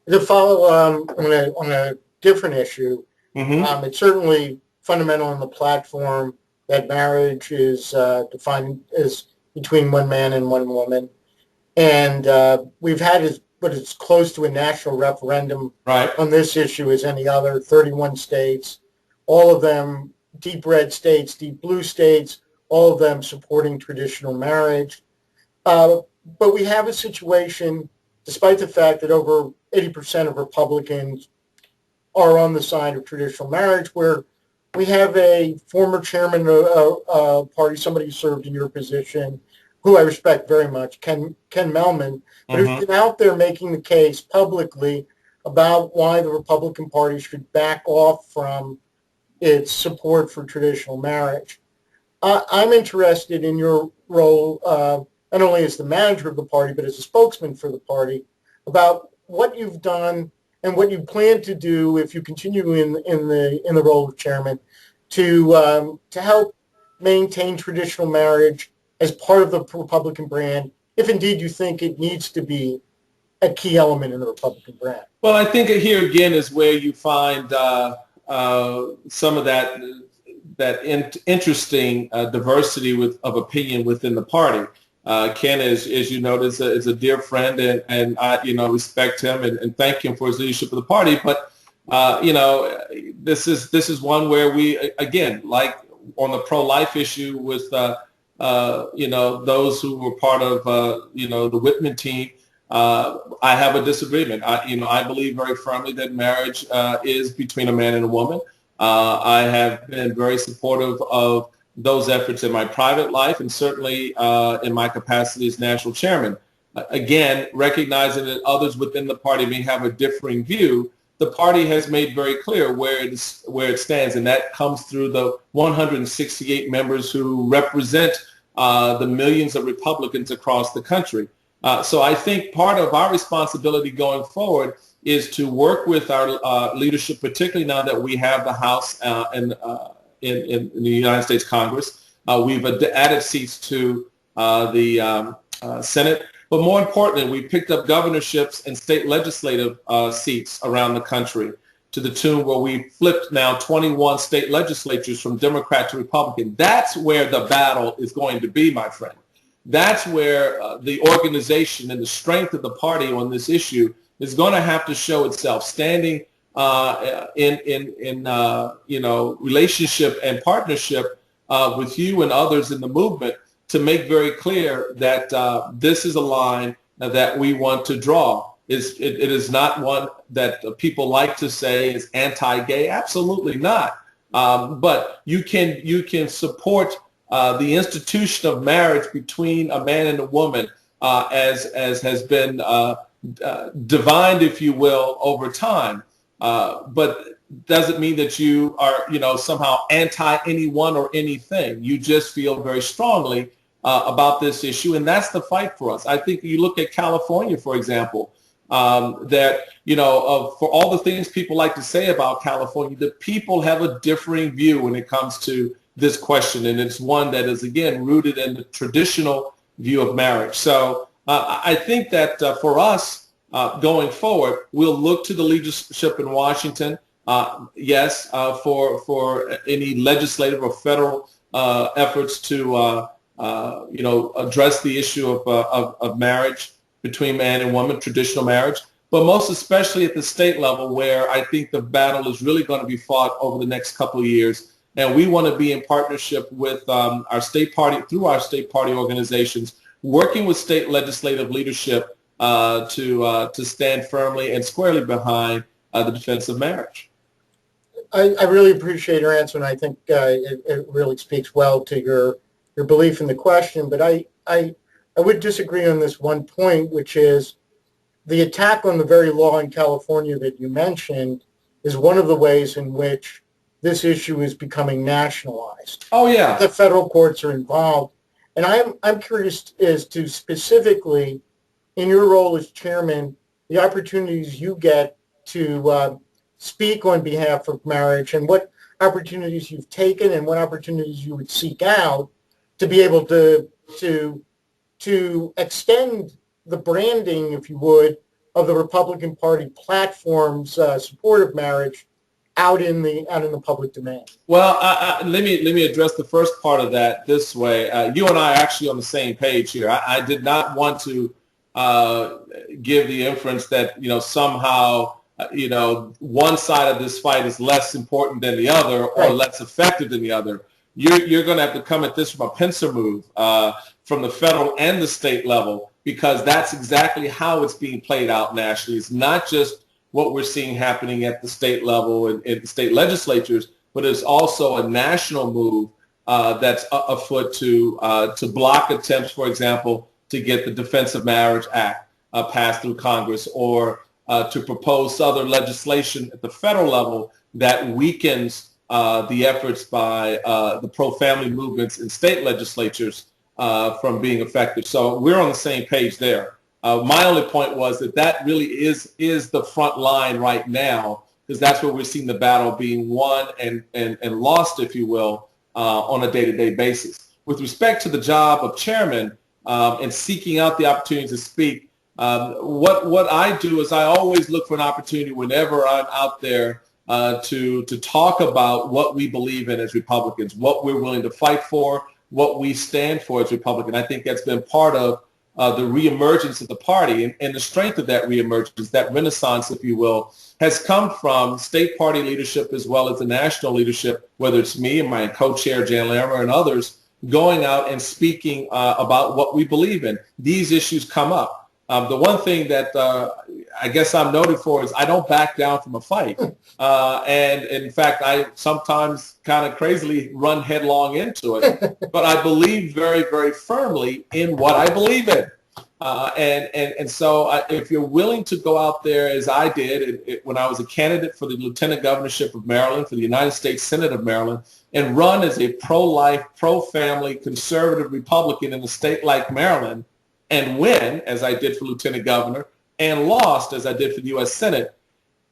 To follow on a different issue, Hmm. it's certainly fundamental in the platform that marriage is defined as between one man and one woman. And we've had what is close to a national referendum Right. on this issue as any other, 31 states, all of them deep red states, deep blue states, all of them supporting traditional marriage. Uh, but we have a situation, despite the fact that over 80% of Republicans are on the side of traditional marriage, where we have a former chairman of a party, somebody who served in your position, who I respect very much, Ken Melman, but who's Hmm. been out there making the case publicly about why the Republican Party should back off from its support for traditional marriage. I'm interested in your role, not only as the manager of the party, but as a spokesman for the party, about what you've done and what you plan to do if you continue in the role of chairman to help maintain traditional marriage as part of the Republican brand, if indeed you think it needs to be a key element in the Republican brand. Well, I think here again is where you find some of that interesting diversity of opinion within the party. Ken, as you know, is a dear friend, and I, respect him and thank him for his leadership of the party. But this is one where we again, like on the pro-life issue with those who were part of the Whitman team. I have a disagreement. I believe very firmly that marriage is between a man and a woman. I have been very supportive of those efforts in my private life and certainly in my capacity as national chairman. Again, recognizing that others within the party may have a differing view, the party has made very clear where it stands, and that comes through the 168 members who represent the millions of Republicans across the country. So I think part of our responsibility going forward is to work with our leadership, particularly now that we have the House in the United States Congress. We've added seats to the Senate. But more importantly, we picked up governorships and state legislative seats around the country to the tune where we flipped now 21 state legislatures from Democrat to Republican. That's where the battle is going to be, my friend. That's where the organization and the strength of the party on this issue is going to have to show itself, standing in relationship and partnership with you and others in the movement to make very clear that this is a line that we want to draw. It is not one that people like to say is anti-gay. Absolutely not. But you can support the institution of marriage between a man and a woman as has been divined, if you will, over time. But doesn't mean that you are, somehow anti anyone or anything. You just feel very strongly about this issue, and that's the fight for us. I think you look at California, for example, that, for all the things people like to say about California, the people have a differing view when it comes to this question, and it's one that is, again, rooted in the traditional view of marriage. So I think that for us going forward, we'll look to the leadership in Washington, yes, for any legislative or federal efforts to address the issue of marriage between man and woman, traditional marriage, but most especially at the state level, where I think the battle is really going to be fought over the next couple of years. And we want to be in partnership with our state party, through our state party organizations, working with state legislative leadership to stand firmly and squarely behind the defense of marriage. I really appreciate your answer, and I think it really speaks well to your belief in the question. But I would disagree on this one point, which is the attack on the very law in California that you mentioned is one of the ways in which this issue is becoming nationalized. Oh, yeah. The federal courts are involved. And I'm curious as to specifically, in your role as chairman, the opportunities you get to speak on behalf of marriage and what opportunities you've taken and what opportunities you would seek out to be able to extend the branding, if you would, of the Republican Party platform's support of marriage out in the public domain? Well, let me address the first part of that this way. You and I are actually on the same page here. I did not want to give the inference that somehow one side of this fight is less important than the other or Right. less effective than the other. You're going to have to come at this from a pincer move from the federal and the state level, because that's exactly how it's being played out nationally. It's not just what we're seeing happening at the state level and the state legislatures, but it's also a national move that's afoot to block attempts, for example, to get the Defense of Marriage Act passed through Congress, or to propose other legislation at the federal level that weakens the efforts by the pro-family movements in state legislatures from being effective. So we're on the same page there. My only point was that really is the front line right now, because that's where we're seeing the battle being won and lost, if you will, on a day-to-day basis. With respect to the job of chairman and seeking out the opportunity to speak, what I do is I always look for an opportunity whenever I'm out there to talk about what we believe in as Republicans, what we're willing to fight for, what we stand for as Republicans. I think that's been part of the reemergence of the party, and the strength of that reemergence, that renaissance, if you will, has come from state party leadership as well as the national leadership, whether it's me and my co-chair, Jan Larimer, and others, going out and speaking about what we believe in. These issues come up. The one thing that I guess I'm noted for is I don't back down from a fight. And in fact, I sometimes kind of crazily run headlong into it. But I believe very, very firmly in what I believe in. And so if you're willing to go out there, as I did when I was a candidate for the lieutenant governorship of Maryland, for the United States Senate of Maryland, and run as a pro-life, pro-family, conservative Republican in a state like Maryland, and win, as I did for lieutenant governor, and lost, as I did for the U.S. Senate,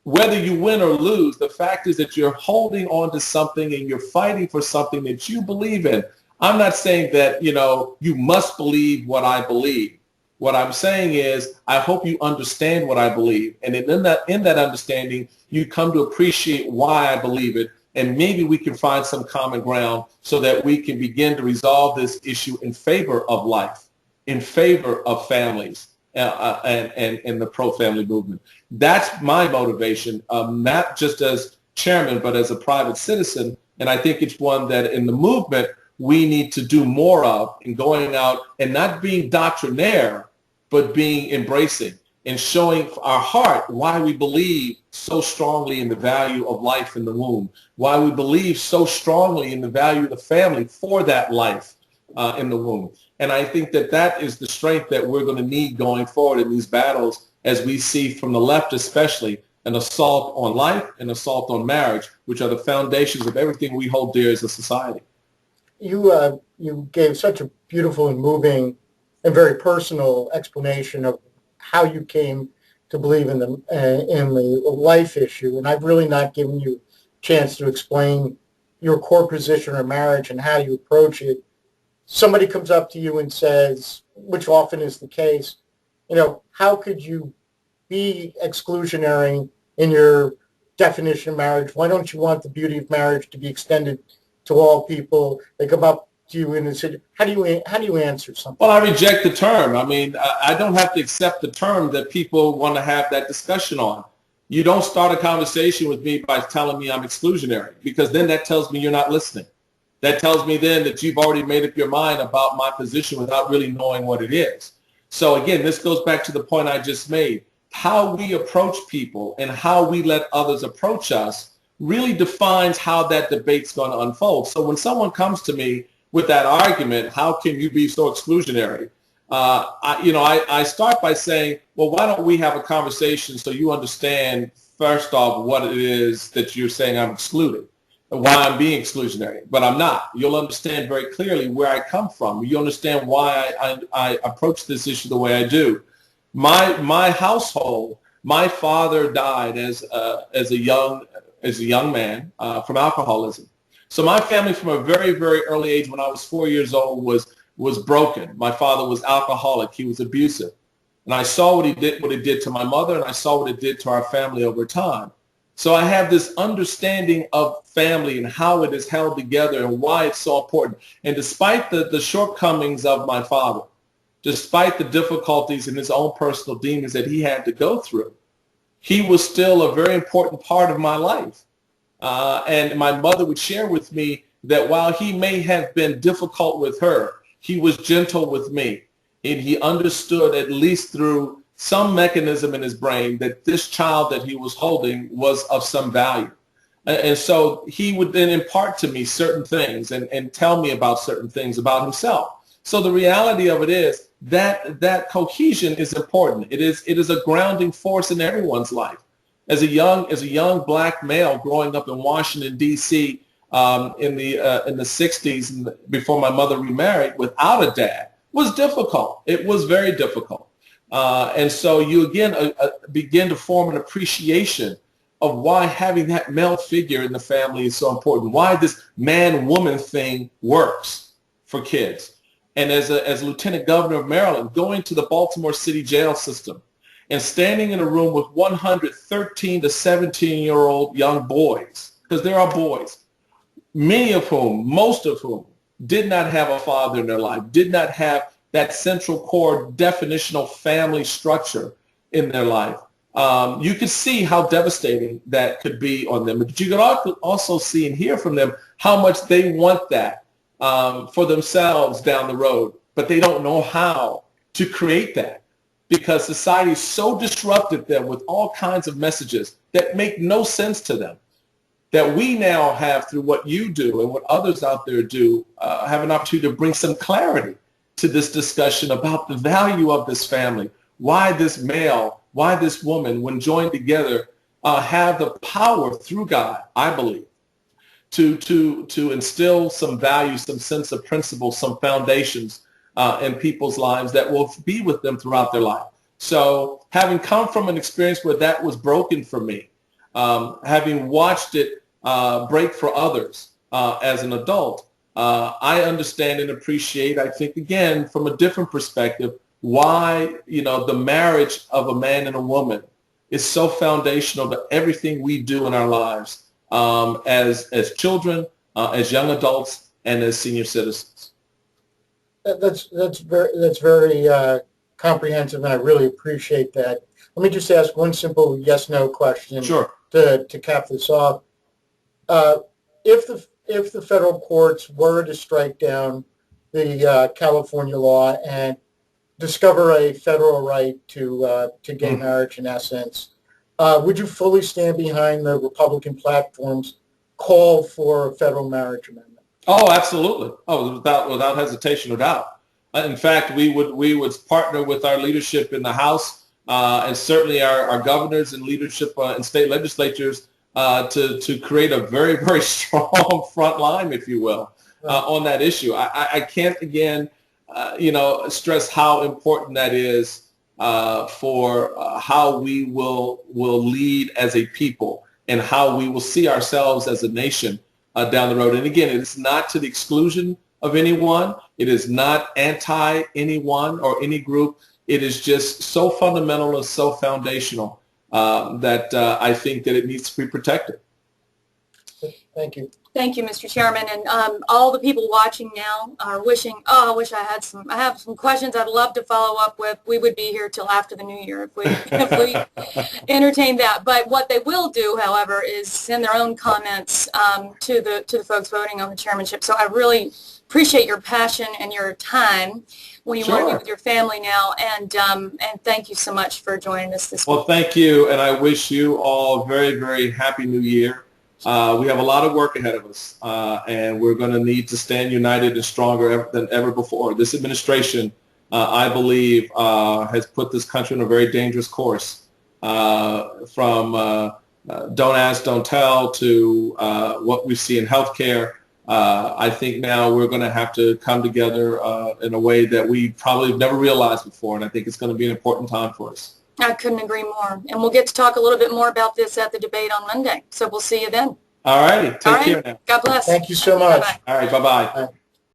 whether you win or lose, the fact is that you're holding on to something and you're fighting for something that you believe in. I'm not saying that, you must believe what I believe. What I'm saying is I hope you understand what I believe. And in that understanding, you come to appreciate why I believe it. And maybe we can find some common ground so that we can begin to resolve this issue in favor of life, in favor of families and the pro-family movement. That's my motivation, not just as chairman, but as a private citizen. And I think it's one that in the movement we need to do more of, in going out and not being doctrinaire, but being embracing and showing our heart why we believe so strongly in the value of life in the womb, why we believe so strongly in the value of the family for that life in the womb. And I think that is the strength that we're going to need going forward in these battles, as we see from the left especially, an assault on life and assault on marriage, which are the foundations of everything we hold dear as a society. You gave such a beautiful and moving and very personal explanation of how you came to believe in the life issue, and I've really not given you a chance to explain your core position on marriage and how you approach it. Somebody comes up to you and says, which often is the case, how could you be exclusionary in your definition of marriage? Why don't you want the beauty of marriage to be extended to all people? They come up to you and say, how do you answer something? Well, I reject the term. I mean, I don't have to accept the term that people want to have that discussion on. You don't start a conversation with me by telling me I'm exclusionary, because then that tells me you're not listening. That tells me then that you've already made up your mind about my position without really knowing what it is. So again, this goes back to the point I just made. How we approach people and how we let others approach us really defines how that debate's going to unfold. So when someone comes to me with that argument, how can you be so exclusionary? I start by saying, well, why don't we have a conversation so you understand, first off, what it is that you're saying I'm excluding, why I'm being exclusionary, but I'm not. You'll understand very clearly where I come from. You understand why I approach this issue the way I do. My household, my father died as a young man from alcoholism. So my family, from a very, very early age, when I was 4 years old, was broken. My father was alcoholic. He was abusive. And I saw what it did to my mother, and I saw what it did to our family over time. So I have this understanding of family and how it is held together and why it's so important. And despite the shortcomings of my father, despite the difficulties and his own personal demons that he had to go through, he was still a very important part of my life. And my mother would share with me that while he may have been difficult with her, he was gentle with me. And he understood, at least through some mechanism in his brain, that this child that he was holding was of some value. And so he would then impart to me certain things and tell me about certain things about himself. So the reality of it is that cohesion is important. It is a grounding force in everyone's life. As a young black male growing up in Washington, D.C., in the 60s, before my mother remarried, without a dad, was difficult. It was very difficult. And so you again begin to form an appreciation of why having that male figure in the family is so important, why this man-woman thing works for kids. And as Lieutenant Governor of Maryland, going to the Baltimore City jail system and standing in a room with 113 to 17-year-old young boys, because there are boys, many of whom, most of whom, did not have a father in their life, did not have that central core definitional family structure in their life. You could see how devastating that could be on them. But you could also see and hear from them how much they want that for themselves down the road, but they don't know how to create that because society so disrupted them with all kinds of messages that make no sense to them, that we now have, through what you do and what others out there do, have an opportunity to bring some clarity to this discussion about the value of this family, why this male, why this woman, when joined together, have the power through God, I believe, to instill some values, some sense of principle, some foundations in people's lives that will be with them throughout their life. So having come from an experience where that was broken for me, having watched it break for others as an adult, I understand and appreciate, I think, again, from a different perspective, why, the marriage of a man and a woman is so foundational to everything we do in our lives as children, as young adults, and as senior citizens. That's very comprehensive, and I really appreciate that. Let me just ask one simple yes/no question. Sure. To cap this off. If the federal courts were to strike down the California law and discover a federal right to gay marriage, in essence, would you fully stand behind the Republican platform's call for a federal marriage amendment? Oh, absolutely. Oh, without hesitation or doubt. In fact, we would partner with our leadership in the House and certainly our governors and leadership in state legislatures to create a very, very strong front line, if you will, on that issue. I can't, again, stress how important that is for how we will lead as a people and how we will see ourselves as a nation down the road. And again, it is not to the exclusion of anyone. It is not anti anyone or any group. It is just so fundamental and so foundational that I think that it needs to be protected. Thank you. Thank you, Mr. Chairman. And all the people watching now are wishing, I wish I have some questions I'd love to follow up with. We would be here till after the new year if we entertain that. But what they will do, however, is send their own comments to the folks voting on the chairmanship. So I really appreciate your passion and your time when you want to be with your family now. And thank you so much for joining us this week. Well, thank you. And I wish you all a very, very happy new year. We have a lot of work ahead of us, and we're going to need to stand united and stronger than ever before. This administration, I believe, has put this country on a very dangerous course, from don't ask, don't tell to what we see in healthcare. I think now we're going to have to come together in a way that we probably have never realized before, and I think it's going to be an important time for us. I couldn't agree more. And we'll get to talk a little bit more about this at the debate on Monday. So we'll see you then. All righty. Take care now. God bless. Thank you so much. Bye-bye. All right. Bye-bye. Bye.